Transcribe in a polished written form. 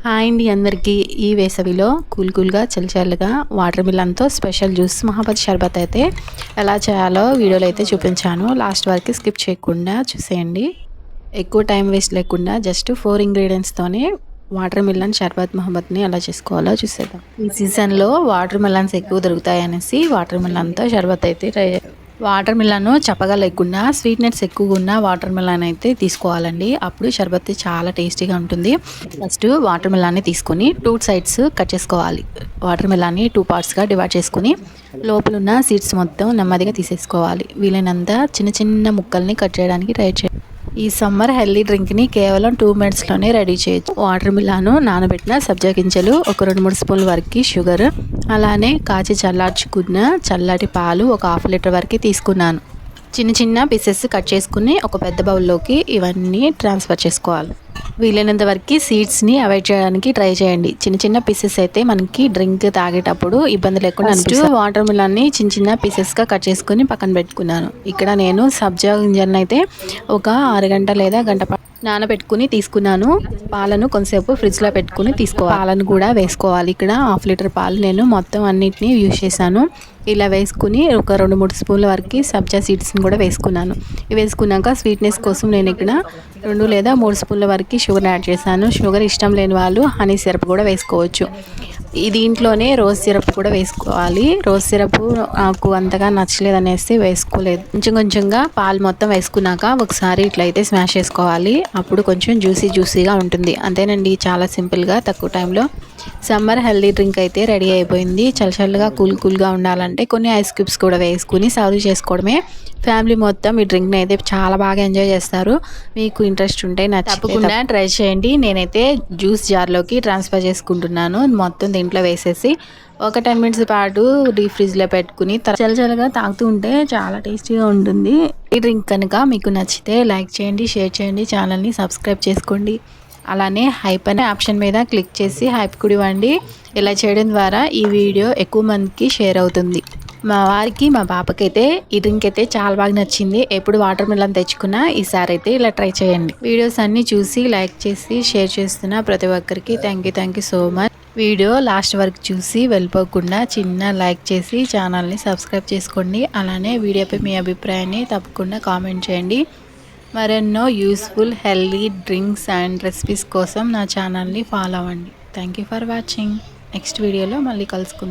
Hi అండి అందరికీ. ఈ వేసవిలో కూల్గా చల్లగా వాటర్ మిలన్తో స్పెషల్ జ్యూస్ మహాబత్ షర్బత్ అయితే ఎలా చేయాలో వీడియోలో అయితే చూపించాను. లాస్ట్ వరకు స్కిప్ చేయకుండా చూసేయండి. ఎక్కువ టైం వేస్ట్ లేకుండా జస్ట్ 4 ఇంగ్రీడియంట్స్తోనే వాటర్ మిలన్ షర్బత్ మహాబత్ని ఎలా చేసుకోవాలో చూసేద్దాం. ఈ సీజన్లో వాటర్ మిలన్స్ ఎక్కువ దొరుకుతాయి అనేసి వాటర్ మిలన్తో షర్బత్ అయితే వాటర్ మిలన్ చప్పగా లేకుండా స్వీట్నెస్ ఎక్కువగా ఉన్న వాటర్ మిలన్ అయితే తీసుకోవాలండి. అప్పుడు షర్బత్ చాలా టేస్టీగా ఉంటుంది. ఫస్ట్ వాటర్ మిలన్ని తీసుకొని 2 సైడ్స్ కట్ చేసుకోవాలి. వాటర్ మిలన్ని 2 పార్ట్స్గా డివైడ్ చేసుకొని లోపల ఉన్న సీడ్స్ మొత్తం నెమ్మదిగా తీసేసుకోవాలి. వీలైనంత చిన్న చిన్న ముక్కల్ని కట్ చేయడానికి ట్రై చేయాలి. ఈ సమ్మర్ హెల్దీ డ్రింక్ని కేవలం 2 మినిట్స్లోనే రెడీ చేయొచ్చు. వాటర్ మిలన్, నానబెట్టిన సబ్జా గింజలు, ఒక 2-3 స్పూన్ల వరకు షుగర్, అలానే కాచి చల్లార్చుకున్న చల్లటి పాలు ఒక 1/2 లీటర్ వరకు తీసుకున్నాను. చిన్న చిన్న పీసెస్ కట్ చేసుకుని ఒక పెద్ద బౌల్లోకి ఇవన్నీ ట్రాన్స్ఫర్ చేసుకోవాలి. వీలైనంత వరకు సీడ్స్ని అవాయిడ్ చేయడానికి ట్రై చేయండి. చిన్న చిన్న పీసెస్ అయితే మనకి డ్రింక్ తాగేటప్పుడు ఇబ్బంది లేకుండా అనిపిస్తుంది. వాటర్ మిలన్ని చిన్న చిన్న పీసెస్గా కట్ చేసుకుని పక్కన పెట్టుకున్నాను. ఇక్కడ నేను సబ్జా గింజలను అయితే ఒక 6 గంట లేదా గంట నానబెట్టుకుని తీసుకున్నాను. పాలను కొంతసేపు ఫ్రిడ్జ్లో పెట్టుకుని తీసుకోవాలి. పాలను కూడా వేసుకోవాలి. ఇక్కడ 1/2 లీటర్ పాలు నేను మొత్తం అన్నిటినీ యూజ్ చేశాను. ఇలా వేసుకుని ఒక 2-3 స్పూన్ల వరకు సబ్జా సీడ్స్ని కూడా వేసుకున్నాను. వేసుకున్నాక స్వీట్నెస్ కోసం నేను ఇక్కడ 2 లేదా 3 స్పూన్ల వరకు షుగర్ యాడ్ చేశాను. షుగర్ ఇష్టం లేని వాళ్ళు హనీ సిరప్ కూడా వేసుకోవచ్చు. దీంట్లోనే రోజ్ సిరప్ కూడా వేసుకోవాలి. రోజ్ సిరప్ నాకు అంతగా నచ్చలేదు అనేసి వేసుకోలేదు. కొంచెంగా పాలు మొత్తం వేసుకున్నాక ఒకసారి ఇట్లయితే స్మాష్ చేసుకోవాలి. అప్పుడు కొంచెం జ్యూసీగా ఉంటుంది. అంతేనండి, చాలా సింపుల్గా తక్కువ టైంలో సమ్మర్ హెల్దీ డ్రింక్ అయితే రెడీ అయిపోయింది. చల్లగా కూల్గా ఉండాలంటే కొన్ని ఐస్ క్యూబ్స్ కూడా వేసుకుని సర్వ్ చేసుకోవడమే. ఫ్యామిలీ మొత్తం ఈ డ్రింక్ని అయితే చాలా బాగా ఎంజాయ్ చేస్తారు. మీకు ఇంట్రెస్ట్ ఉంటే తప్పకుండా ట్రై చేయండి. నేనైతే జ్యూస్ జార్లోకి ట్రాన్స్ఫర్ చేసుకుంటున్నాను. మొత్తం దీంట్లో వేసేసి ఒక 10 మినిట్స్ పాటు డీప్ ఫ్రిడ్జ్లో పెట్టుకుని చల్లగా తాగుతూ ఉంటే చాలా టేస్టీగా ఉంటుంది. ఈ డ్రింక్ కనుక మీకు నచ్చితే లైక్ చేయండి, షేర్ చేయండి, ఛానల్ని సబ్స్క్రైబ్ చేసుకోండి. అలానే హైప్ అనే ఆప్షన్ మీద క్లిక్ చేసి హైప్ కూడా ఇవ్వండి. ఇలా చేయడం ద్వారా ఈ వీడియో ఎక్కువ మందికి షేర్ అవుతుంది. మా వారికి, మా పాపకైతే ఈ డ్రింక్ అయితే చాలా బాగా నచ్చింది. ఎప్పుడు వాటర్ మిలన్ తెచ్చుకున్నా ఈసారి అయితే ఇలా ట్రై చేయండి. వీడియోస్ అన్నీ చూసి లైక్ చేసి షేర్ చేస్తున్న ప్రతి ఒక్కరికి thank you so much. Video last వరకు చూసి వెళ్ళిపోకుండా చిన్న లైక్ చేసి ఛానల్ని సబ్స్క్రైబ్ చేసుకోండి. అలానే వీడియోపై మీ అభిప్రాయాన్ని తప్పకుండా కామెంట్ చేయండి. మరెన్నో useful healthy drinks and recipes కోసం నా ఛానల్ని ఫాలో అవ్వండి. Thank you for watching. Next వీడియోలో మళ్ళీ కలుసుకుందాం.